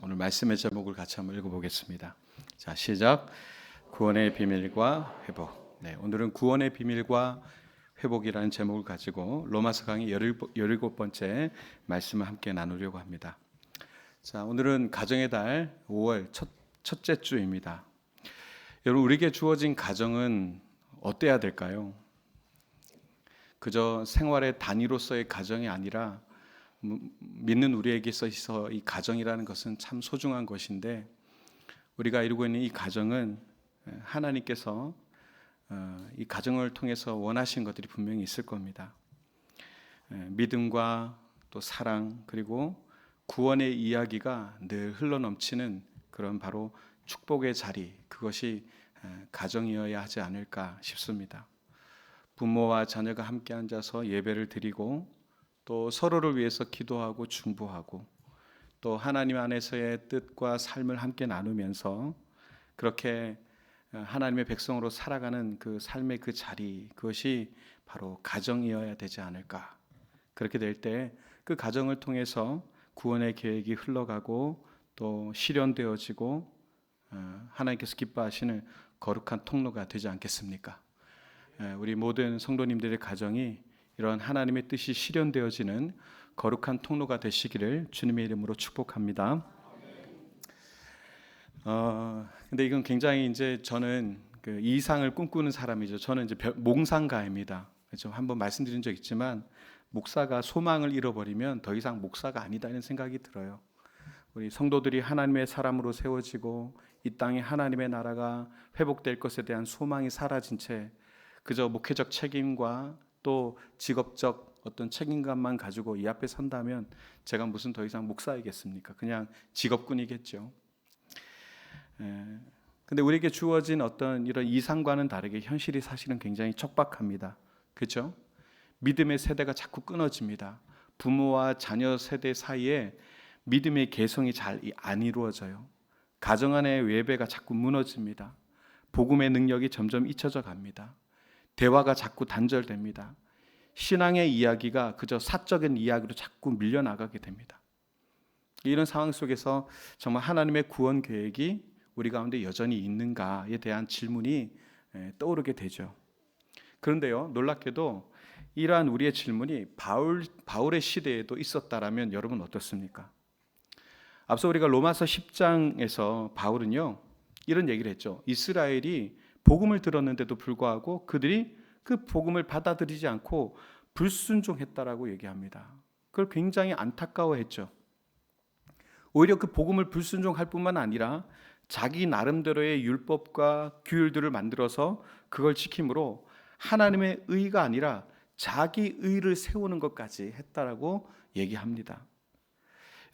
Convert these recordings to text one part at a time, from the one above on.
오늘 말씀의 제목을 같이 한번 읽어보겠습니다. 자, 시작. 구원의 비밀과 회복. 네, 오늘은 구원의 비밀과 회복이라는 제목을 가지고 로마서 강의 17번째 말씀을 함께 나누려고 합니다. 자, 오늘은 가정의 달 5월 첫째 주입니다. 여러분, 우리에게 주어진 가정은 어때야 될까요? 그저 생활의 단위로서의 가정이 아니라 믿는 우리에게 있어서 이 가정이라는 것은 참 소중한 것인데, 우리가 이루고 있는 이 가정은 하나님께서 이 가정을 통해서 원하신 것들이 분명히 있을 겁니다. 믿음과 또 사랑, 그리고 구원의 이야기가 늘 흘러넘치는 그런 바로 축복의 자리, 그것이 가정이어야 하지 않을까 싶습니다. 부모와 자녀가 함께 앉아서 예배를 드리고 또 서로를 위해서 기도하고 중보하고 또 하나님 안에서의 뜻과 삶을 함께 나누면서 그렇게 하나님의 백성으로 살아가는 그 삶의 그 자리, 그것이 바로 가정이어야 되지 않을까. 그렇게 될 때 그 가정을 통해서 구원의 계획이 흘러가고 또 실현되어지고 하나님께서 기뻐하시는 거룩한 통로가 되지 않겠습니까? 우리 모든 성도님들의 가정이 이런 하나님의 뜻이 실현되어지는 거룩한 통로가 되시기를 주님의 이름으로 축복합니다. 근데 이건 굉장히 이제 저는 그 이상을 꿈꾸는 사람이죠. 저는 이제 몽상가입니다. 그렇죠? 한번 말씀드린 적 있지만 목사가 소망을 잃어버리면 더 이상 목사가 아니다 이런 생각이 들어요. 우리 성도들이 하나님의 사람으로 세워지고 이 땅에 하나님의 나라가 회복될 것에 대한 소망이 사라진 채 그저 목회적 책임과 또 직업적 어떤 책임감만 가지고 이 앞에 선다면 제가 무슨 더 이상 목사이겠습니까? 그냥 직업군이겠죠. 근데 우리에게 주어진 어떤 이런 이상과는 다르게 현실이 사실은 굉장히 척박합니다. 그렇죠? 믿음의 세대가 자꾸 끊어집니다. 부모와 자녀 세대 사이에 믿음의 개성이 잘 안 이루어져요. 가정 안의 외배가 자꾸 무너집니다. 복음의 능력이 점점 잊혀져 갑니다. 대화가 자꾸 단절됩니다. 신앙의 이야기가 그저 사적인 이야기로 자꾸 밀려나가게 됩니다. 이런 상황 속에서 정말 하나님의 구원 계획이 우리 가운데 여전히 있는가에 대한 질문이 떠오르게 되죠. 그런데요, 놀랍게도 이러한 우리의 질문이 바울의 시대에도 있었다라면 여러분 어떻습니까? 앞서 우리가 로마서 10장에서 바울은요 이런 얘기를 했죠. 이스라엘이 복음을 들었는데도 불구하고 그들이 그 복음을 받아들이지 않고 불순종했다라고 얘기합니다. 그걸 굉장히 안타까워했죠. 오히려 그 복음을 불순종할 뿐만 아니라 자기 나름대로의 율법과 규율들을 만들어서 그걸 지킴으로 하나님의 의가 아니라 자기 의를 세우는 것까지 했다라고 얘기합니다.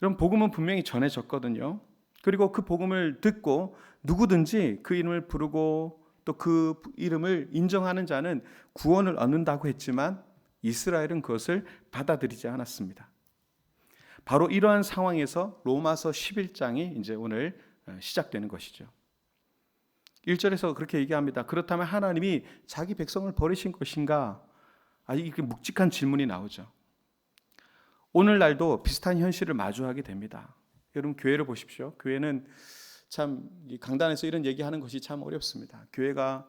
이런 복음은 분명히 전해졌거든요. 그리고 그 복음을 듣고 누구든지 그 이름을 부르고 또 그 이름을 인정하는 자는 구원을 얻는다고 했지만 이스라엘은 그것을 받아들이지 않았습니다. 바로 이러한 상황에서 로마서 11장이 이제 오늘 시작되는 것이죠. 1절에서 그렇게 얘기합니다. 그렇다면 하나님이 자기 백성을 버리신 것인가? 이게 묵직한 질문이 나오죠. 오늘날도 비슷한 현실을 마주하게 됩니다. 여러분 교회를 보십시오. 교회는 참 강단에서 이런 얘기하는 것이 참 어렵습니다. 교회가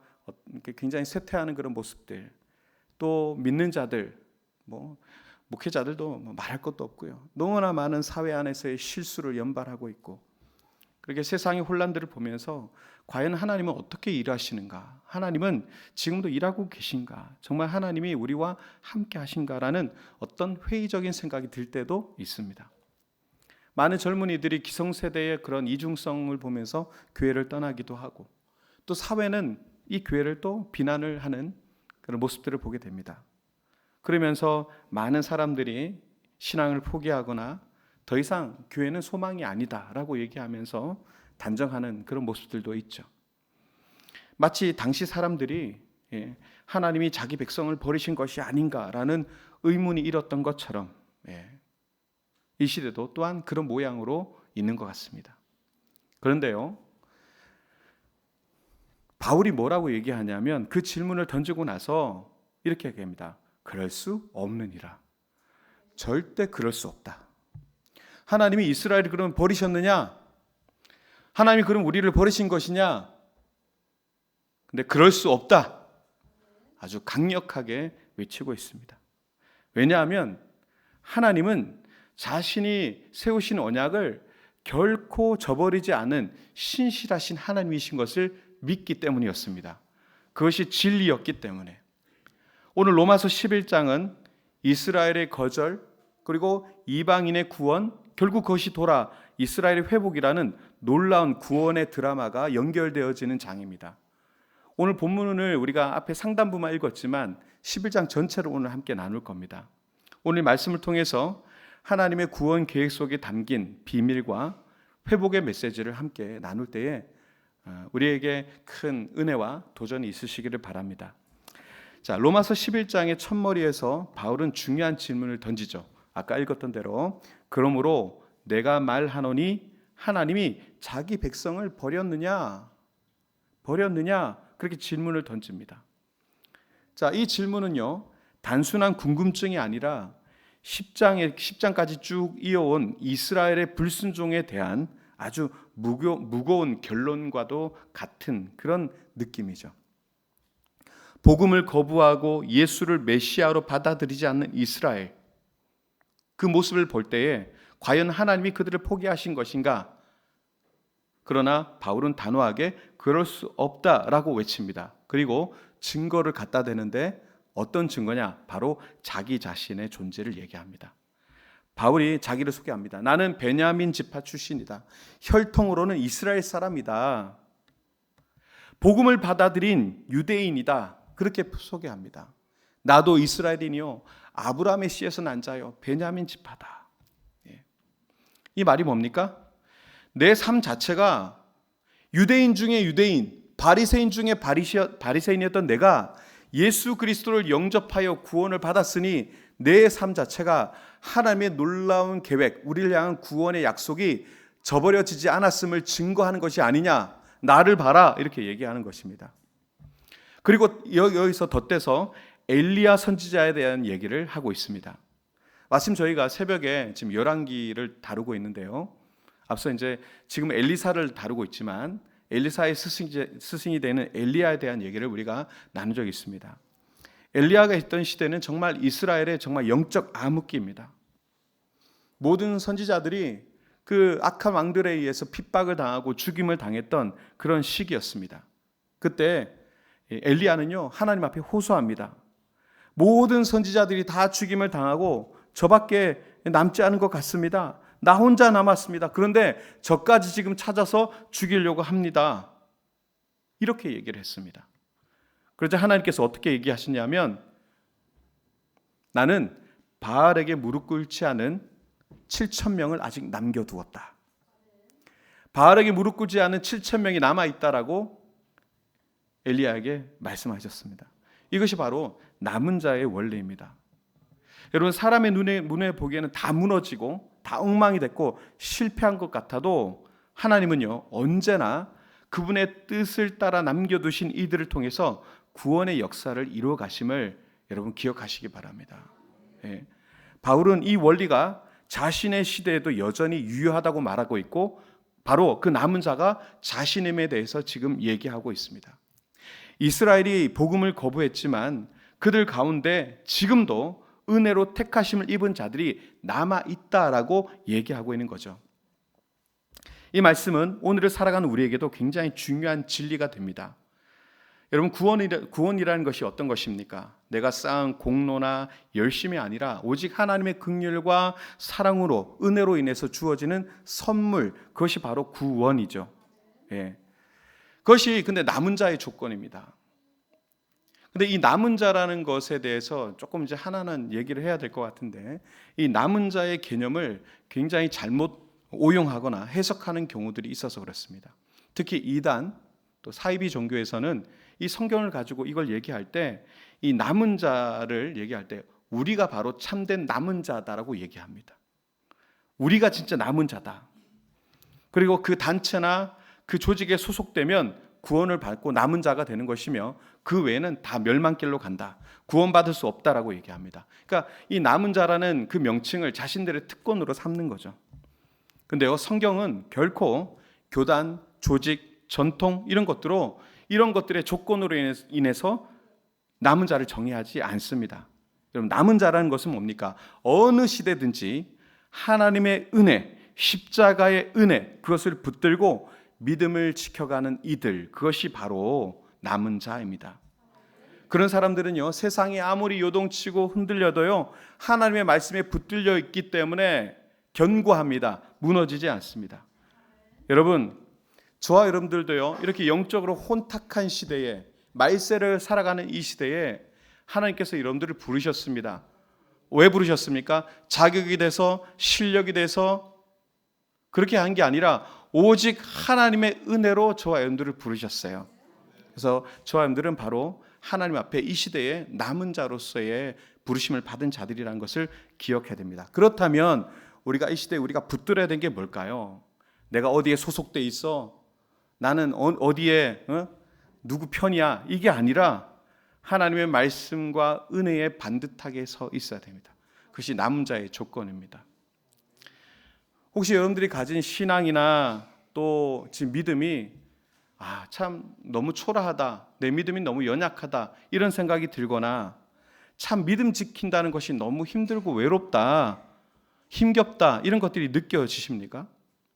굉장히 쇠퇴하는 그런 모습들, 또 믿는 자들, 목회자들도 말할 것도 없고요. 너무나 많은 사회 안에서의 실수를 연발하고 있고, 그렇게 세상의 혼란들을 보면서 과연 하나님은 어떻게 일하시는가? 하나님은 지금도 일하고 계신가? 정말 하나님이 우리와 함께 하신가라는 어떤 회의적인 생각이 들 때도 있습니다. 많은 젊은이들이 기성세대의 그런 이중성을 보면서 교회를 떠나기도 하고, 또 사회는 이 교회를 또 비난을 하는 그런 모습들을 보게 됩니다. 그러면서 많은 사람들이 신앙을 포기하거나 더 이상 교회는 소망이 아니다라고 얘기하면서 단정하는 그런 모습들도 있죠. 마치 당시 사람들이 하나님이 자기 백성을 버리신 것이 아닌가라는 의문이 일었던 것처럼 이 시대도 또한 그런 모양으로 있는 것 같습니다. 그런데요, 바울이 뭐라고 얘기하냐면 그 질문을 던지고 나서 이렇게 얘기합니다. 그럴 수 없느니라. 절대 그럴 수 없다. 하나님이 이스라엘을 그러면 버리셨느냐? 하나님이 그럼 우리를 버리신 것이냐? 근데 그럴 수 없다. 아주 강력하게 외치고 있습니다. 왜냐하면 하나님은 자신이 세우신 언약을 결코 저버리지 않은 신실하신 하나님이신 것을 믿기 때문이었습니다. 그것이 진리였기 때문에. 오늘 로마서 11장은 이스라엘의 거절 그리고 이방인의 구원, 결국 그것이 돌아 이스라엘의 회복이라는 놀라운 구원의 드라마가 연결되어지는 장입니다. 오늘 본문을 우리가 앞에 상단부만 읽었지만 11장 전체를 오늘 함께 나눌 겁니다. 오늘 말씀을 통해서 하나님의 구원 계획 속에 담긴 비밀과 회복의 메시지를 함께 나눌 때에 우리에게 큰 은혜와 도전이 있으시기를 바랍니다. 자, 로마서 11장의 첫머리에서 바울은 중요한 질문을 던지죠. 아까 읽었던 대로 그러므로 내가 말하노니 하나님이 자기 백성을 버렸느냐 그렇게 질문을 던집니다. 자, 이 질문은요 단순한 궁금증이 아니라 10장까지 쭉 이어온 이스라엘의 불순종에 대한 아주 무거운 결론과도 같은 그런 느낌이죠. 복음을 거부하고 예수를 메시아로 받아들이지 않는 이스라엘, 그 모습을 볼 때에 과연 하나님이 그들을 포기하신 것인가? 그러나 바울은 단호하게 그럴 수 없다라고 외칩니다. 그리고 증거를 갖다 대는데 어떤 증거냐? 바로 자기 자신의 존재를 얘기합니다. 바울이 자기를 소개합니다. 나는 베냐민 지파 출신이다. 혈통으로는 이스라엘 사람이다. 복음을 받아들인 유대인이다. 그렇게 소개합니다. 나도 이스라엘인이요 아브라함의 씨에서 난 자요 베냐민 지파다. 이 말이 뭡니까? 내 삶 자체가 유대인 중에 유대인, 바리새인 중에 바리새인이었던 내가 예수 그리스도를 영접하여 구원을 받았으니 내 삶 자체가 하나님의 놀라운 계획, 우리를 향한 구원의 약속이 저버려지지 않았음을 증거하는 것이 아니냐. 나를 봐라 이렇게 얘기하는 것입니다. 그리고 여기서 덧대서 엘리야 선지자에 대한 얘기를 하고 있습니다. 마침 저희가 새벽에 지금 열왕기를 다루고 있는데요. 앞서 이제 지금 엘리사를 다루고 있지만 엘리사의 스승이 되는 엘리야에 대한 얘기를 우리가 나눈 적이 있습니다. 엘리야가 있던 시대는 정말 이스라엘의 정말 영적 암흑기입니다. 모든 선지자들이 그 악한 왕들에 의해서 핍박을 당하고 죽임을 당했던 그런 시기였습니다. 그때 엘리야는요 하나님 앞에 호소합니다. 모든 선지자들이 다 죽임을 당하고 저밖에 남지 않은 것 같습니다. 나 혼자 남았습니다. 그런데 저까지 지금 찾아서 죽이려고 합니다. 이렇게 얘기를 했습니다. 그러자 하나님께서 어떻게 얘기하시냐면 나는 바알에게 무릎 꿇지 않은 7,000명을 아직 남겨두었다. 바알에게 무릎 꿇지 않은 7,000명이 남아있다라고 엘리야에게 말씀하셨습니다. 이것이 바로 남은 자의 원리입니다. 여러분 사람의 눈에 보기에는 다 무너지고 다 엉망이 됐고 실패한 것 같아도 하나님은요 언제나 그분의 뜻을 따라 남겨두신 이들을 통해서 구원의 역사를 이루어 가심을 여러분 기억하시기 바랍니다. 바울은 이 원리가 자신의 시대에도 여전히 유효하다고 말하고 있고 바로 그 남은 자가 자신임에 대해서 지금 얘기하고 있습니다. 이스라엘이 복음을 거부했지만 그들 가운데 지금도 은혜로 택하심을 입은 자들이 남아있다라고 얘기하고 있는 거죠. 이 말씀은 오늘을 살아가는 우리에게도 굉장히 중요한 진리가 됩니다. 여러분 구원이라는 것이 어떤 것입니까? 내가 쌓은 공로나 열심이 아니라 오직 하나님의 긍휼과 사랑으로 은혜로 인해서 주어지는 선물, 그것이 바로 구원이죠. 그것이 근데 남은 자의 조건입니다. 근데 이 남은 자라는 것에 대해서 조금 이제 하나는 얘기를 해야 될 것 같은데 이 남은 자의 개념을 굉장히 잘못 오용하거나 해석하는 경우들이 있어서 그렇습니다. 특히 이단 또 사이비 종교에서는 이 성경을 가지고 이걸 얘기할 때 이 남은 자를 얘기할 때 우리가 바로 참된 남은 자다라고 얘기합니다. 우리가 진짜 남은 자다. 그리고 그 단체나 그 조직에 소속되면 구원을 받고 남은 자가 되는 것이며 그 외에는 다 멸망길로 간다. 구원받을 수 없다라고 얘기합니다. 그러니까 이 남은 자라는 그 명칭을 자신들의 특권으로 삼는 거죠. 근데요 성경은 결코 교단, 조직, 전통 이런 것들의 조건으로 인해서 남은 자를 정의하지 않습니다. 여러분, 남은 자라는 것은 뭡니까? 어느 시대든지 하나님의 은혜, 십자가의 은혜, 그것을 붙들고 믿음을 지켜가는 이들, 그것이 바로 남은 자입니다. 그런 사람들은요, 세상이 아무리 요동치고 흔들려도요, 하나님의 말씀에 붙들려 있기 때문에 견고합니다. 무너지지 않습니다. 여러분, 저와 여러분들도요, 이렇게 영적으로 혼탁한 시대에, 말세를 살아가는 이 시대에 하나님께서 여러분들을 부르셨습니다. 왜 부르셨습니까? 자격이 돼서, 실력이 돼서 그렇게 한 게 아니라 오직 하나님의 은혜로 저와 여러분들을 부르셨어요. 그래서 저와 여러분들은 바로 하나님 앞에 이 시대에 남은 자로서의 부르심을 받은 자들이라는 것을 기억해야 됩니다. 그렇다면 우리가 이 시대에 우리가 붙들어야 되는 게 뭘까요? 내가 어디에 소속돼 있어? 나는 어디에 누구 편이야? 이게 아니라 하나님의 말씀과 은혜에 반듯하게 서 있어야 됩니다. 그것이 남은 자의 조건입니다. 혹시 여러분들이 가진 신앙이나 또 지금 믿음이 참 너무 초라하다, 내 믿음이 너무 연약하다 이런 생각이 들거나 참 믿음 지킨다는 것이 너무 힘들고 외롭다, 힘겹다 이런 것들이 느껴지십니까?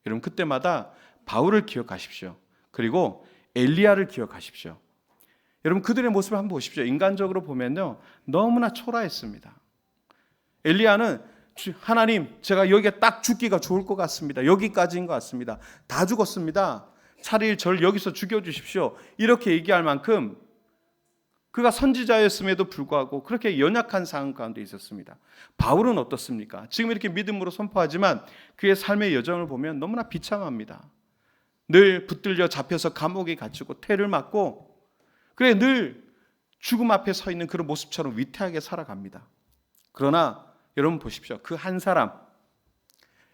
여러분, 그때마다 바울을 기억하십시오. 그리고 엘리야를 기억하십시오. 여러분, 그들의 모습을 한번 보십시오. 인간적으로 보면요, 너무나 초라했습니다. 엘리야는 하나님, 제가 여기에 딱 죽기가 좋을 것 같습니다. 여기까지인 것 같습니다. 다 죽었습니다. 차라리 저를 여기서 죽여주십시오. 이렇게 얘기할 만큼 그가 선지자였음에도 불구하고 그렇게 연약한 상황 가운데 있었습니다. 바울은 어떻습니까? 지금 이렇게 믿음으로 선포하지만 그의 삶의 여정을 보면 너무나 비참합니다. 늘 붙들려 잡혀서 감옥에 갇히고 태를 맞고 늘 죽음 앞에 서 있는 그런 모습처럼 위태하게 살아갑니다. 그러나 여러분 보십시오. 그 한 사람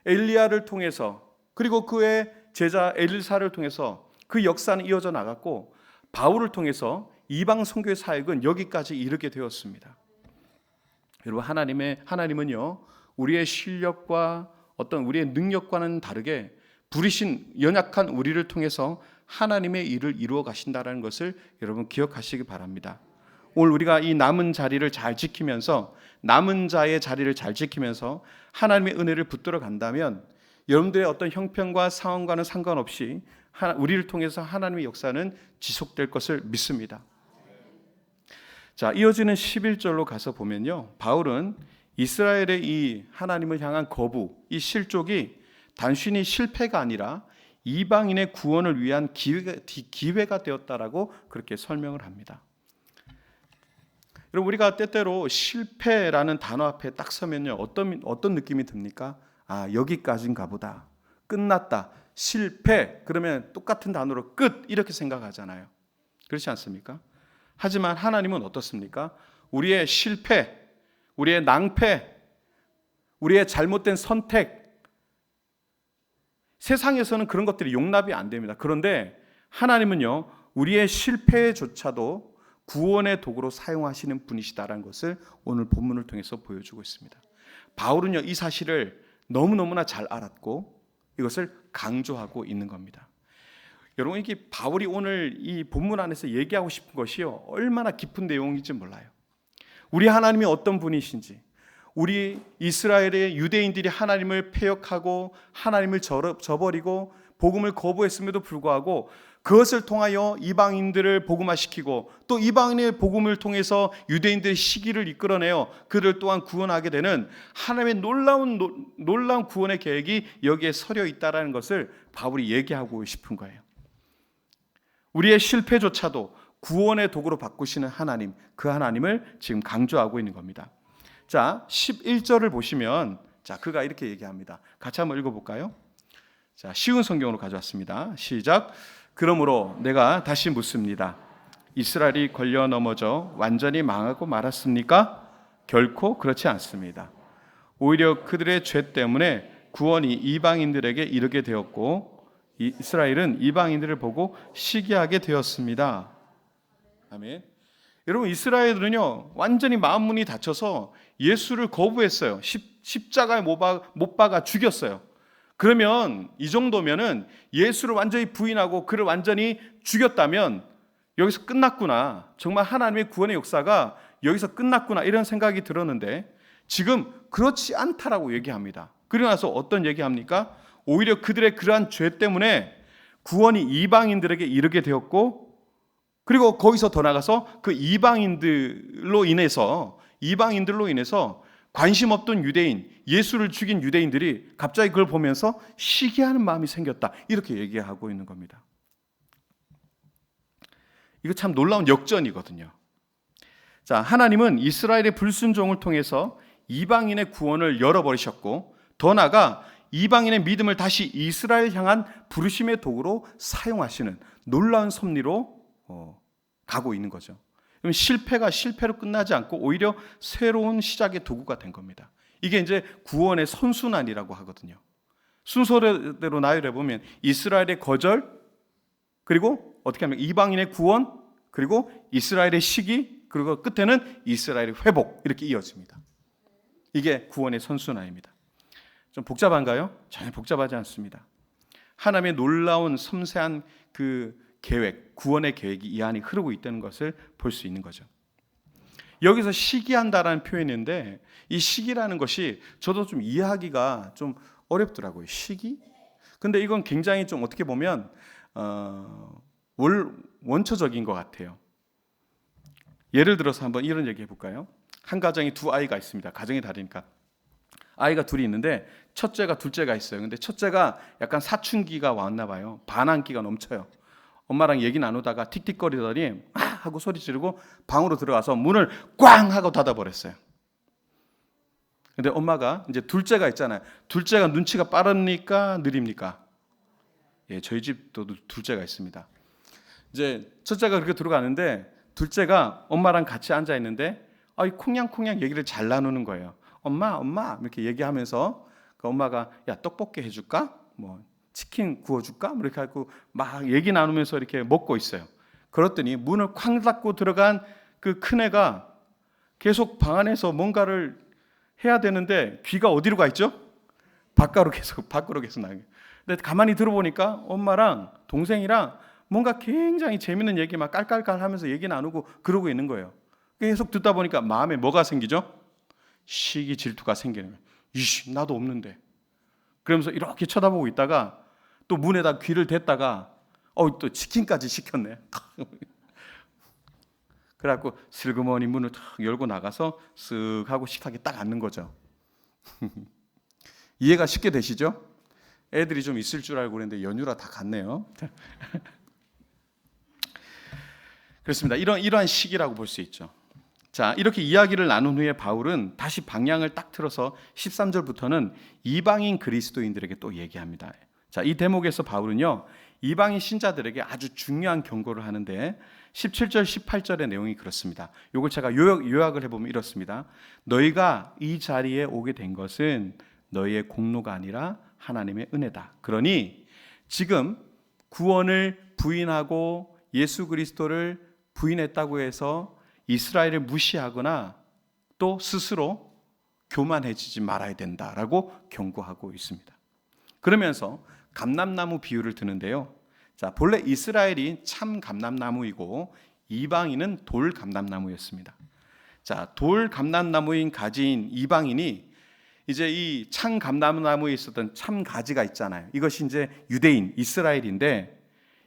엘리야를 통해서, 그리고 그의 제자 엘리사를 통해서 그 역사는 이어져 나갔고, 바울을 통해서 이방 선교의 사역은 여기까지 이르게 되었습니다. 여러분, 하나님은요, 우리의 실력과 어떤 우리의 능력과는 다르게 부리신 연약한 우리를 통해서 하나님의 일을 이루어 가신다는 것을 여러분 기억하시기 바랍니다. 오늘 우리가 이 남은 자리를 잘 지키면서, 남은 자의 자리를 잘 지키면서 하나님의 은혜를 붙들어 간다면 여러분들의 어떤 형편과 상황과는 상관없이 우리를 통해서 하나님의 역사는 지속될 것을 믿습니다. 자, 이어지는 11절로 가서 보면요, 바울은 이스라엘의 이 하나님을 향한 거부, 이 실족이 단순히 실패가 아니라 이방인의 구원을 위한 기회가 되었다라고 그렇게 설명을 합니다. 여러분, 우리가 때때로 실패라는 단어 앞에 딱 서면요, 어떤 느낌이 듭니까? 여기까지인가 보다, 끝났다, 실패, 그러면 똑같은 단어로 끝, 이렇게 생각하잖아요. 그렇지 않습니까? 하지만 하나님은 어떻습니까? 우리의 실패, 우리의 낭패, 우리의 잘못된 선택, 세상에서는 그런 것들이 용납이 안 됩니다. 그런데 하나님은요, 우리의 실패조차도 구원의 도구로 사용하시는 분이시다라는 것을 오늘 본문을 통해서 보여주고 있습니다. 바울은요, 이 사실을 너무너무나 잘 알았고 이것을 강조하고 있는 겁니다. 여러분, 이게 바울이 오늘 이 본문 안에서 얘기하고 싶은 것이요, 얼마나 깊은 내용인지 몰라요. 우리 하나님이 어떤 분이신지, 우리 이스라엘의 유대인들이 하나님을 패역하고 하나님을 저버리고 복음을 거부했음에도 불구하고 그것을 통하여 이방인들을 복음화시키고 또 이방인의 복음을 통해서 유대인들의 시기를 이끌어내어 그들 또한 구원하게 되는 하나님의 놀라운 구원의 계획이 여기에 서려 있다는 것을 바울이 얘기하고 싶은 거예요. 우리의 실패조차도 구원의 도구로 바꾸시는 하나님, 그 하나님을 지금 강조하고 있는 겁니다. 자, 11절을 보시면 그가 이렇게 얘기합니다. 같이 한번 읽어볼까요? 자, 쉬운 성경으로 가져왔습니다. 시작. 그러므로 내가 다시 묻습니다. 이스라엘이 걸려 넘어져 완전히 망하고 말았습니까? 결코 그렇지 않습니다. 오히려 그들의 죄 때문에 구원이 이방인들에게 이르게 되었고 이스라엘은 이방인들을 보고 시기하게 되었습니다. 아멘. 여러분, 이스라엘은요, 완전히 마음 문이 닫혀서 예수를 거부했어요. 십자가에 못 박아 죽였어요. 그러면 이 정도면은 예수를 완전히 부인하고 그를 완전히 죽였다면 여기서 끝났구나. 정말 하나님의 구원의 역사가 여기서 끝났구나. 이런 생각이 들었는데 지금 그렇지 않다라고 얘기합니다. 그러고 나서 어떤 얘기합니까? 오히려 그들의 그러한 죄 때문에 구원이 이방인들에게 이르게 되었고, 그리고 거기서 더 나가서 그 이방인들로 인해서 관심 없던 유대인, 예수를 죽인 유대인들이 갑자기 그걸 보면서 시기하는 마음이 생겼다. 이렇게 얘기하고 있는 겁니다. 이거 참 놀라운 역전이거든요. 자, 하나님은 이스라엘의 불순종을 통해서 이방인의 구원을 열어버리셨고, 더 나아가 이방인의 믿음을 다시 이스라엘 향한 부르심의 도구로 사용하시는 놀라운 섭리로 가고 있는 거죠. 그럼 실패가 실패로 끝나지 않고 오히려 새로운 시작의 도구가 된 겁니다. 이게 이제 구원의 선순환이라고 하거든요. 순서대로 나열해 보면 이스라엘의 거절, 그리고 어떻게 하면 이방인의 구원, 그리고 이스라엘의 시기, 그리고 끝에는 이스라엘의 회복, 이렇게 이어집니다. 이게 구원의 선순환입니다. 좀 복잡한가요? 전혀 복잡하지 않습니다. 하나님의 놀라운 섬세한 그 계획, 구원의 계획이 이 안에 흐르고 있다는 것을 볼 수 있는 거죠. 여기서 시기한다라는 표현인데 이 시기라는 것이 저도 좀 이해하기가 좀 어렵더라고요. 시기? 근데 이건 굉장히 좀 어떻게 보면 원초적인 것 같아요. 예를 들어서 한번 이런 얘기 해볼까요? 한 가정에 두 아이가 있습니다. 가정이 다르니까. 아이가 둘이 있는데 첫째가 둘째가 있어요. 근데 첫째가 약간 사춘기가 왔나 봐요. 반항기가 넘쳐요. 엄마랑 얘기 나누다가 틱틱거리더니 하고 소리 지르고 방으로 들어가서 문을 꽝 하고 닫아버렸어요. 근데 엄마가 이제 둘째가 있잖아요. 둘째가 눈치가 빠릅니까? 느립니까? 예, 저희 집도 둘째가 있습니다. 이제 첫째가 그렇게 들어가는데 둘째가 엄마랑 같이 앉아 있는데 콩냥콩냥 얘기를 잘 나누는 거예요. 엄마 이렇게 얘기하면서 그 엄마가 야 떡볶이 해줄까? 뭐 치킨 구워줄까? 이렇게 하고 막 얘기 나누면서 이렇게 먹고 있어요. 그랬더니 문을 쾅 닫고 들어간 그 큰애가 계속 방 안에서 뭔가를 해야 되는데 귀가 어디로 가 있죠? 밖으로 계속 나게. 근데 가만히 들어보니까 엄마랑 동생이랑 뭔가 굉장히 재밌는 얘기 막 깔깔깔 하면서 얘기 나누고 그러고 있는 거예요. 계속 듣다 보니까 마음에 뭐가 생기죠? 시기 질투가 생기는 거예요. 이씨, 나도 없는데. 그러면서 이렇게 쳐다보고 있다가 또 문에다 귀를 댔다가 또 치킨까지 시켰네. 그래갖고 슬그머니 문을 탁 열고 나가서 쓱 하고 식탁에 딱 앉는 거죠. 이해가 쉽게 되시죠? 애들이 좀 있을 줄 알고 그랬는데 연휴라 다 갔네요. 그렇습니다. 이러한 시기라고 볼 수 있죠. 자, 이렇게 이야기를 나눈 후에 바울은 다시 방향을 딱 틀어서 13절부터는 이방인 그리스도인들에게 또 얘기합니다. 자, 이 대목에서 바울은요, 이방인 신자들에게 아주 중요한 경고를 하는데 17절, 18절의 내용이 그렇습니다. 이걸 제가 요약을 해보면 이렇습니다. 너희가 이 자리에 오게 된 것은 너희의 공로가 아니라 하나님의 은혜다. 그러니 지금 구원을 부인하고 예수 그리스도를 부인했다고 해서 이스라엘을 무시하거나 또 스스로 교만해지지 말아야 된다라고 경고하고 있습니다. 그러면서 감람나무 비유를 드는데요. 자, 본래 이스라엘이 참 감람나무이고 이방인은 돌 감람나무였습니다. 자, 돌 감람나무인 가지인 이방인이 이제 이 참 감람나무에 있었던 참 가지가 있잖아요. 이것이 이제 유대인 이스라엘인데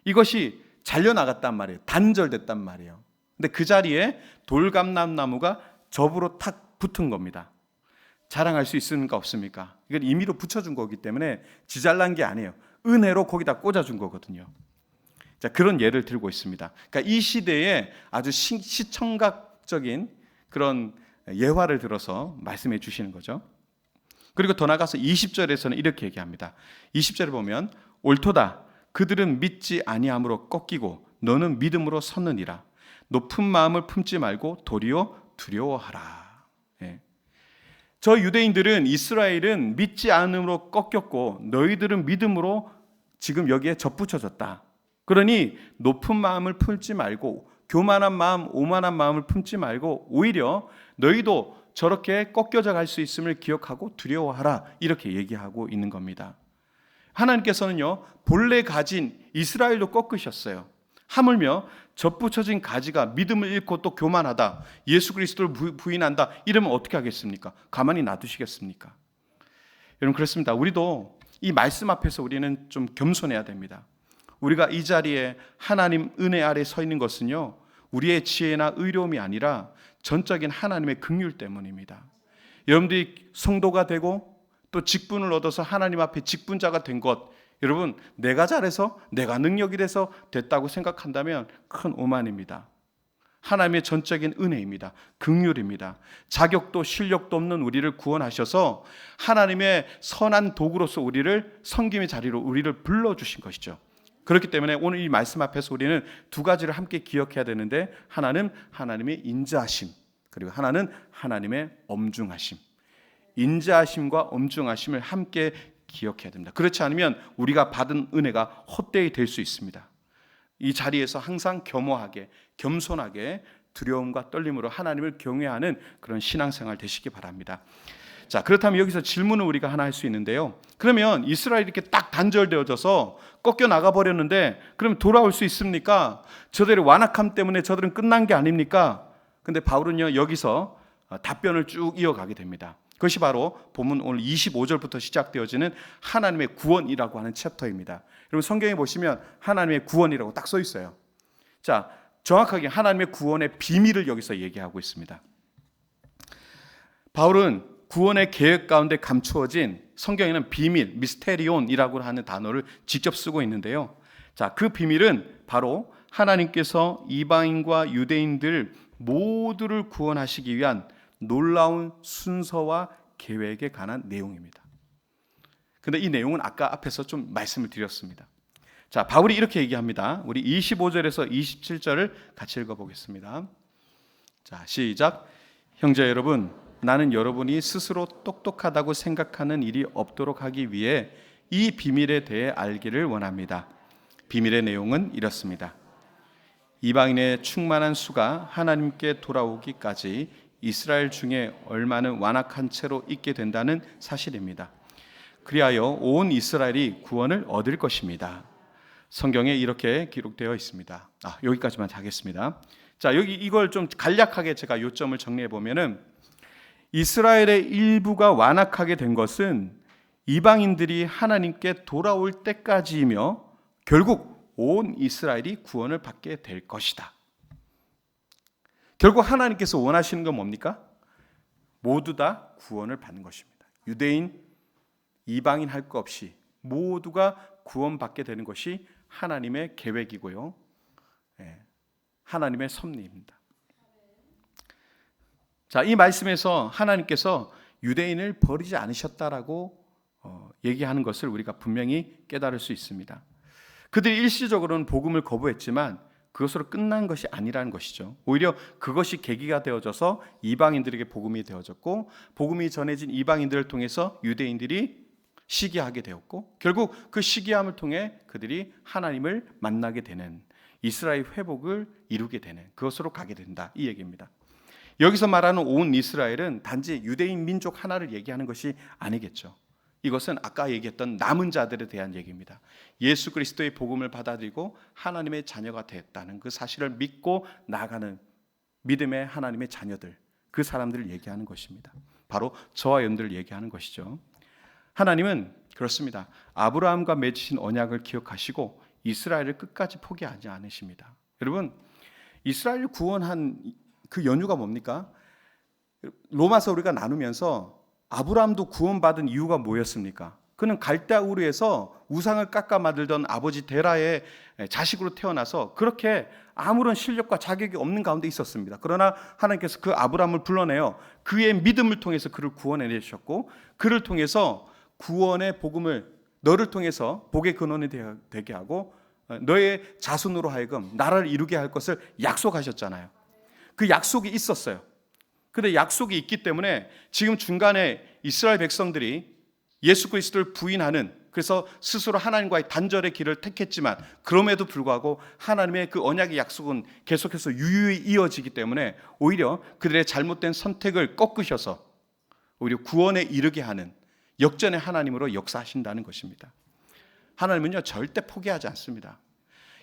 이것이 잘려나갔단 말이에요. 단절됐단 말이에요. 근데 그 자리에 돌감람나무가 접으로 탁 붙은 겁니다. 자랑할 수 있습니까? 없습니까? 이건 임의로 붙여준 거기 때문에 지잘난 게 아니에요. 은혜로 거기다 꽂아준 거거든요. 자, 그런 예를 들고 있습니다. 그러니까 이 시대에 아주 시청각적인 그런 예화를 들어서 말씀해 주시는 거죠. 그리고 더 나가서 20절에서는 이렇게 얘기합니다. 20절에 보면 옳도다. 그들은 믿지 아니함으로 꺾이고 너는 믿음으로 섰느니라. 높은 마음을 품지 말고 도리어 두려워하라. 예. 저 유대인들은 이스라엘은 믿지 않음으로 꺾였고 너희들은 믿음으로 지금 여기에 접붙여졌다. 그러니 높은 마음을 품지 말고 교만한 마음, 오만한 마음을 품지 말고 오히려 너희도 저렇게 꺾여져 갈 수 있음을 기억하고 두려워하라. 이렇게 얘기하고 있는 겁니다. 하나님께서는요, 본래 가진 이스라엘도 꺾으셨어요. 하물며 접붙여진 가지가 믿음을 잃고 또 교만하다, 예수 그리스도를 부인한다, 이러면 어떻게 하겠습니까? 가만히 놔두시겠습니까? 여러분, 그렇습니다. 우리도 이 말씀 앞에서 우리는 좀 겸손해야 됩니다. 우리가 이 자리에 하나님 은혜 아래 서 있는 것은요, 우리의 지혜나 의로움이 아니라 전적인 하나님의 긍휼 때문입니다. 여러분들이 성도가 되고 또 직분을 얻어서 하나님 앞에 직분자가 된 것, 여러분, 내가 잘해서, 내가 능력이 돼서 됐다고 생각한다면 큰 오만입니다. 하나님의 전적인 은혜입니다. 긍휼입니다. 자격도 실력도 없는 우리를 구원하셔서 하나님의 선한 도구로서 우리를 섬김의 자리로 우리를 불러주신 것이죠. 그렇기 때문에 오늘 이 말씀 앞에서 우리는 두 가지를 함께 기억해야 되는데, 하나는 하나님의 인자하심, 그리고 하나는 하나님의 엄중하심. 인자하심과 엄중하심을 함께 기억해야 됩니다. 그렇지 않으면 우리가 받은 은혜가 헛되이 될 수 있습니다. 이 자리에서 항상 겸허하게, 겸손하게, 두려움과 떨림으로 하나님을 경외하는 그런 신앙생활 되시기 바랍니다. 자, 그렇다면 여기서 질문을 우리가 하나 할 수 있는데요. 그러면 이스라엘이 이렇게 딱 단절되어져서 꺾여 나가 버렸는데, 그러면 돌아올 수 있습니까? 저들의 완악함 때문에 저들은 끝난 게 아닙니까? 근데 바울은요, 여기서 답변을 쭉 이어가게 됩니다. 그것이 바로 본문 오늘 25절부터 시작되어지는 하나님의 구원이라고 하는 챕터입니다. 여러분, 성경에 보시면 하나님의 구원이라고 딱 써 있어요. 자, 정확하게 하나님의 구원의 비밀을 여기서 얘기하고 있습니다. 바울은 구원의 계획 가운데 감추어진, 성경에는 비밀, 미스테리온이라고 하는 단어를 직접 쓰고 있는데요. 자, 그 비밀은 바로 하나님께서 이방인과 유대인들 모두를 구원하시기 위한 놀라운 순서와 계획에 관한 내용입니다. 근데 이 내용은 아까 앞에서 좀 말씀을 드렸습니다. 자, 바울이 이렇게 얘기합니다. 우리 25절에서 27절을 같이 읽어보겠습니다. 자, 시작. 형제 여러분, 나는 여러분이 스스로 똑똑하다고 생각하는 일이 없도록 하기 위해 이 비밀에 대해 알기를 원합니다. 비밀의 내용은 이렇습니다. 이방인의 충만한 수가 하나님께 돌아오기까지 이스라엘 중에 얼마는 완악한 채로 있게 된다는 사실입니다. 그리하여 온 이스라엘이 구원을 얻을 것입니다. 성경에 이렇게 기록되어 있습니다. 여기까지만 하겠습니다. 자, 여기 이걸 좀 간략하게 제가 요점을 정리해 보면은, 이스라엘의 일부가 완악하게 된 것은 이방인들이 하나님께 돌아올 때까지이며, 결국 온 이스라엘이 구원을 받게 될 것이다. 결국 하나님께서 원하시는 건 뭡니까? 모두 다 구원을 받는 것입니다. 유대인, 이방인 할 것 없이 모두가 구원받게 되는 것이 하나님의 계획이고요, 하나님의 섭리입니다. 자, 이 말씀에서 하나님께서 유대인을 버리지 않으셨다라고 얘기하는 것을 우리가 분명히 깨달을 수 있습니다. 그들이 일시적으로는 복음을 거부했지만 그것으로 끝난 것이 아니라는 것이죠. 오히려 그것이 계기가 되어져서 이방인들에게 복음이 되어졌고, 복음이 전해진 이방인들을 통해서 유대인들이 시기하게 되었고, 결국 그 시기함을 통해 그들이 하나님을 만나게 되는, 이스라엘 회복을 이루게 되는, 그것으로 가게 된다, 이 얘기입니다. 여기서 말하는 온 이스라엘은 단지 유대인 민족 하나를 얘기하는 것이 아니겠죠. 이것은 아까 얘기했던 남은 자들에 대한 얘기입니다. 예수 그리스도의 복음을 받아들이고 하나님의 자녀가 됐다는 그 사실을 믿고 나아가는 믿음의 하나님의 자녀들, 그 사람들을 얘기하는 것입니다. 바로 저와 여러분들을 얘기하는 것이죠. 하나님은 그렇습니다. 아브라함과 맺으신 언약을 기억하시고 이스라엘을 끝까지 포기하지 않으십니다. 여러분, 이스라엘을 구원한 그 연유가 뭡니까? 로마서 우리가 나누면서 아브라함도 구원받은 이유가 뭐였습니까? 그는 갈대아 우르에서 우상을 깎아 만들던 아버지 데라의 자식으로 태어나서 그렇게 아무런 실력과 자격이 없는 가운데 있었습니다. 그러나 하나님께서 그 아브라함을 불러내어 그의 믿음을 통해서 그를 구원해 내셨고, 그를 통해서 구원의 복음을 너를 통해서 복의 근원이 되게 하고 너의 자손으로 하여금 나라를 이루게 할 것을 약속하셨잖아요. 그 약속이 있었어요. 그런데 약속이 있기 때문에 지금 중간에 이스라엘 백성들이 예수 그리스도를 부인하는, 그래서 스스로 하나님과의 단절의 길을 택했지만 그럼에도 불구하고 하나님의 그 언약의 약속은 계속해서 유유히 이어지기 때문에 오히려 그들의 잘못된 선택을 꺾으셔서 오히려 구원에 이르게 하는 역전의 하나님으로 역사하신다는 것입니다. 하나님은요 절대 포기하지 않습니다.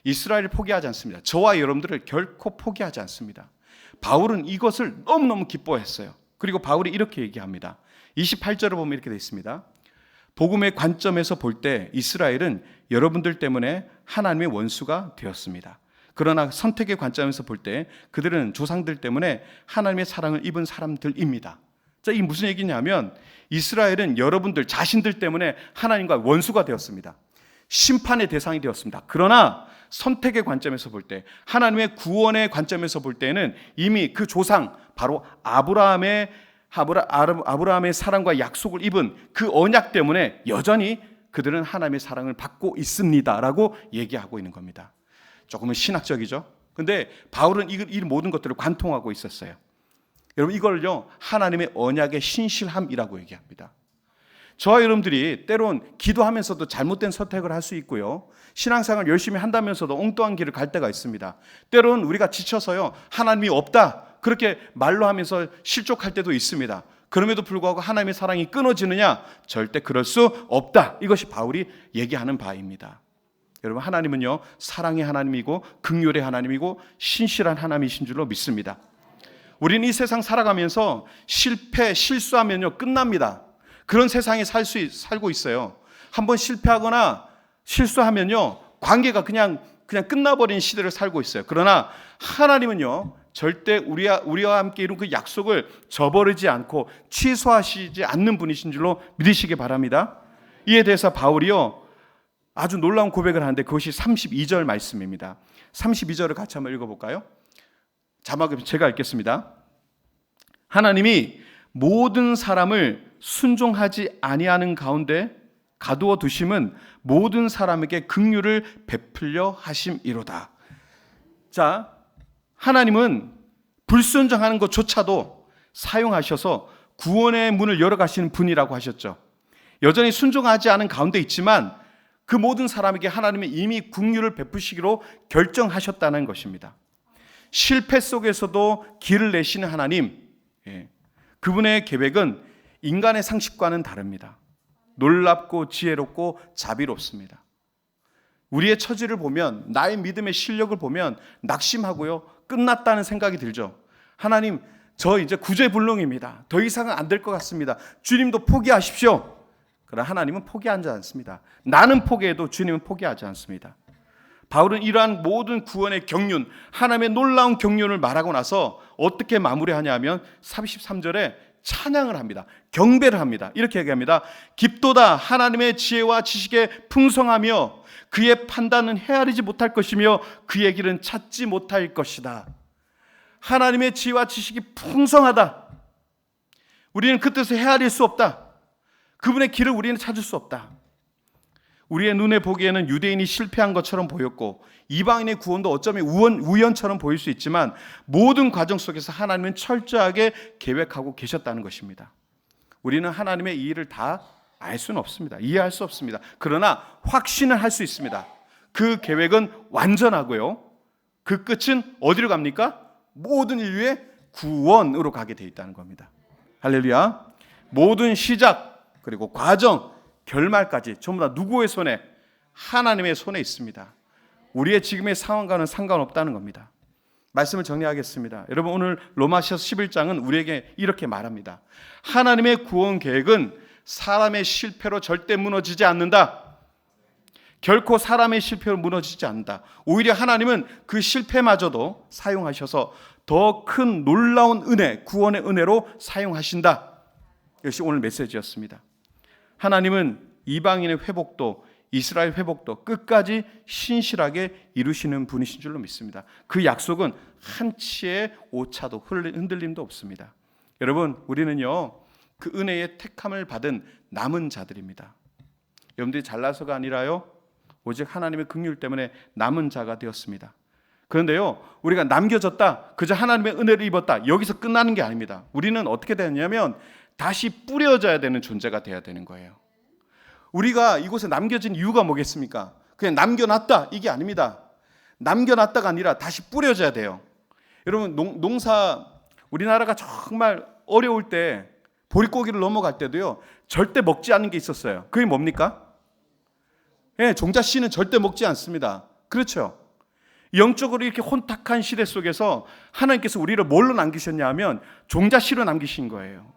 이스라엘을 포기하지 않습니다. 저와 여러분들을 결코 포기하지 않습니다. 바울은 이것을 너무너무 기뻐했어요. 그리고 바울이 이렇게 얘기합니다. 28절을 보면 이렇게 되어 있습니다. 복음의 관점에서 볼 때 이스라엘은 여러분들 때문에 하나님의 원수가 되었습니다. 그러나 선택의 관점에서 볼 때 그들은 조상들 때문에 하나님의 사랑을 입은 사람들입니다. 자, 이게 무슨 얘기냐면 이스라엘은 여러분들 자신들 때문에 하나님과 원수가 되었습니다. 심판의 대상이 되었습니다. 그러나 선택의 관점에서 볼 때, 하나님의 구원의 관점에서 볼 때는 이미 그 조상, 바로 아브라함의 사랑과 약속을 입은 그 언약 때문에 여전히 그들은 하나님의 사랑을 받고 있습니다라고 얘기하고 있는 겁니다. 조금은 신학적이죠. 근데 바울은 이 모든 것들을 관통하고 있었어요. 여러분, 이걸요 하나님의 언약의 신실함이라고 얘기합니다. 저와 여러분들이 때론 기도하면서도 잘못된 선택을 할 수 있고요, 신앙생활 열심히 한다면서도 엉뚱한 길을 갈 때가 있습니다. 때론 우리가 지쳐서요 하나님이 없다 그렇게 말로 하면서 실족할 때도 있습니다. 그럼에도 불구하고 하나님의 사랑이 끊어지느냐? 절대 그럴 수 없다. 이것이 바울이 얘기하는 바입니다. 여러분, 하나님은요 사랑의 하나님이고 긍휼의 하나님이고 신실한 하나님이신 줄로 믿습니다. 우리는 이 세상 살아가면서 실수하면요 끝납니다. 그런 세상에 살고 있어요. 한번 실패하거나 실수하면요 관계가 그냥 끝나버린 시대를 살고 있어요. 그러나 하나님은요 절대 우리와 함께 이룬 그 약속을 저버리지 않고 취소하시지 않는 분이신 줄로 믿으시기 바랍니다. 이에 대해서 바울이요 아주 놀라운 고백을 하는데 그것이 32절 말씀입니다. 32절을 같이 한번 읽어볼까요? 자막을 제가 읽겠습니다. 하나님이 모든 사람을 순종하지 아니하는 가운데 가두어 두심은 모든 사람에게 긍휼을 베풀려 하심이로다. 자, 하나님은 불순종하는 것조차도 사용하셔서 구원의 문을 열어가시는 분이라고 하셨죠. 여전히 순종하지 않은 가운데 있지만 그 모든 사람에게 하나님은 이미 긍휼을 베푸시기로 결정하셨다는 것입니다. 실패 속에서도 길을 내시는 하나님, 그분의 계획은 인간의 상식과는 다릅니다. 놀랍고 지혜롭고 자비롭습니다. 우리의 처지를 보면, 나의 믿음의 실력을 보면 낙심하고요 끝났다는 생각이 들죠. 하나님, 저 이제 구제불능입니다. 더 이상은 안 될 것 같습니다. 주님도 포기하십시오. 그러나 하나님은 포기하지 않습니다. 나는 포기해도 주님은 포기하지 않습니다. 바울은 이러한 모든 구원의 경륜, 하나님의 놀라운 경륜을 말하고 나서 어떻게 마무리하냐 하면 33절에 찬양을 합니다. 경배를 합니다. 이렇게 얘기합니다. 깊도다 하나님의 지혜와 지식에 풍성하며 그의 판단은 헤아리지 못할 것이며 그의 길은 찾지 못할 것이다. 하나님의 지혜와 지식이 풍성하다. 우리는 그 뜻을 헤아릴 수 없다. 그분의 길을 우리는 찾을 수 없다. 우리의 눈에 보기에는 유대인이 실패한 것처럼 보였고 이방인의 구원도 어쩌면 우연처럼 보일 수 있지만 모든 과정 속에서 하나님은 철저하게 계획하고 계셨다는 것입니다. 우리는 하나님의 이 일을 다 알 수는 없습니다. 이해할 수 없습니다. 그러나 확신을 할 수 있습니다. 그 계획은 완전하고요, 그 끝은 어디로 갑니까? 모든 인류의 구원으로 가게 되어 있다는 겁니다. 할렐루야. 모든 시작 그리고 과정 결말까지 전부 다 누구의 손에? 하나님의 손에 있습니다. 우리의 지금의 상황과는 상관없다는 겁니다. 말씀을 정리하겠습니다. 여러분, 오늘 로마서 11장은 우리에게 이렇게 말합니다. 하나님의 구원 계획은 사람의 실패로 절대 무너지지 않는다. 결코 사람의 실패로 무너지지 않는다. 오히려 하나님은 그 실패마저도 사용하셔서 더 큰 놀라운 은혜, 구원의 은혜로 사용하신다. 이것이 오늘 메시지였습니다. 하나님은 이방인의 회복도 이스라엘 회복도 끝까지 신실하게 이루시는 분이신 줄로 믿습니다. 그 약속은 한치의 오차도 흔들림도 없습니다. 여러분, 우리는요 그 은혜의 택함을 받은 남은 자들입니다. 여러분들이 잘나서가 아니라요 오직 하나님의 긍휼 때문에 남은 자가 되었습니다. 그런데요 우리가 남겨졌다, 그저 하나님의 은혜를 입었다, 여기서 끝나는 게 아닙니다. 우리는 어떻게 되느냐면 다시 뿌려져야 되는 존재가 돼야 되는 거예요. 우리가 이곳에 남겨진 이유가 뭐겠습니까? 그냥 남겨놨다 이게 아닙니다. 남겨놨다가 아니라 다시 뿌려져야 돼요. 여러분, 농사, 우리나라가 정말 어려울 때 보릿고기를 넘어갈 때도요 절대 먹지 않는 게 있었어요. 그게 뭡니까? 예, 종자 씨는 절대 먹지 않습니다. 그렇죠? 영적으로 이렇게 혼탁한 시대 속에서 하나님께서 우리를 뭘로 남기셨냐 하면 종자 씨로 남기신 거예요.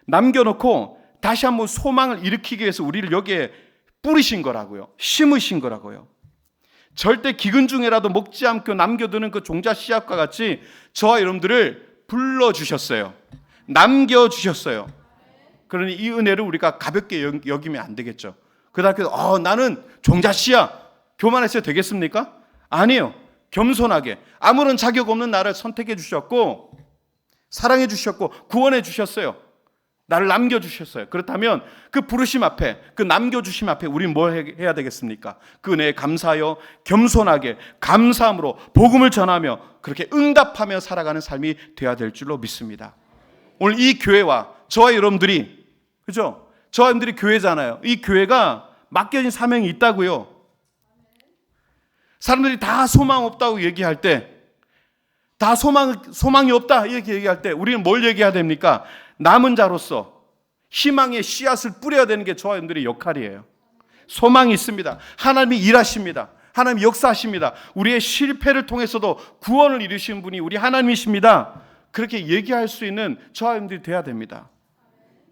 남겨놓고 다시 한번 소망을 일으키기 위해서 우리를 여기에 뿌리신 거라고요. 심으신 거라고요. 절대 기근 중에라도 먹지 않고 남겨두는 그 종자 씨앗과 같이 저와 여러분들을 불러주셨어요. 남겨주셨어요. 그러니 이 은혜를 우리가 가볍게 여기면 안 되겠죠. 그다음에 나는 종자 씨앗 교만해서 되겠습니까? 아니에요. 겸손하게 아무런 자격 없는 나를 선택해 주셨고 사랑해 주셨고 구원해 주셨어요. 나를 남겨주셨어요. 그렇다면 그 부르심 앞에, 그 남겨주심 앞에 우리는 뭘 해야 되겠습니까? 그 은혜에 감사하여 겸손하게 감사함으로 복음을 전하며 그렇게 응답하며 살아가는 삶이 되어야 될 줄로 믿습니다. 오늘 이 교회와 저와 여러분들이, 그죠? 저와 여러분들이 교회잖아요. 이 교회가 맡겨진 사명이 있다고요. 사람들이 다 소망 없다고 얘기할 때, 다 소망이 없다 이렇게 얘기할 때 우리는 뭘 얘기해야 됩니까? 남은 자로서 희망의 씨앗을 뿌려야 되는 게 저와 여러분들의 역할이에요. 소망이 있습니다. 하나님이 일하십니다. 하나님이 역사하십니다. 우리의 실패를 통해서도 구원을 이루신 분이 우리 하나님이십니다. 그렇게 얘기할 수 있는 저와 여러분들이 돼야 됩니다.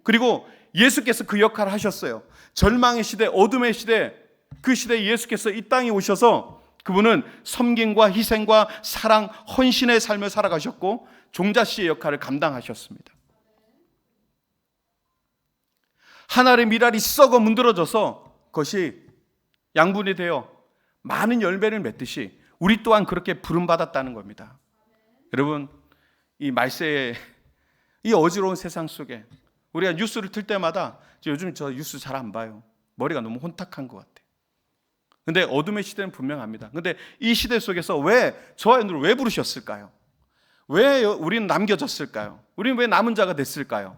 그리고 예수께서 그 역할을 하셨어요. 절망의 시대, 어둠의 시대, 그 시대에 예수께서 이 땅에 오셔서 그분은 섬김과 희생과 사랑, 헌신의 삶을 살아가셨고 종자씨의 역할을 감당하셨습니다. 하나의 미랄이 썩어 문드러져서 그것이 양분이 되어 많은 열매를 맺듯이 우리 또한 그렇게 부름받았다는 겁니다. 여러분, 이 말세의 이 어지러운 세상 속에 우리가 뉴스를 틀 때마다 요즘 저 뉴스 잘 안 봐요. 머리가 너무 혼탁한 것 같아요. 근데 어둠의 시대는 분명합니다. 근데 이 시대 속에서 왜 저와 여러분들을 왜 부르셨을까요? 왜 우리는 남겨졌을까요? 우리는 왜 남은 자가 됐을까요?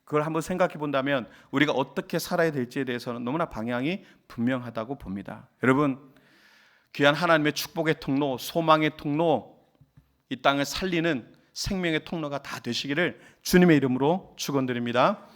그걸 한번 생각해 본다면 우리가 어떻게 살아야 될지에 대해서는 너무나 방향이 분명하다고 봅니다. 여러분, 귀한 하나님의 축복의 통로, 소망의 통로, 이 땅을 살리는 생명의 통로가 다 되시기를 주님의 이름으로 축원드립니다.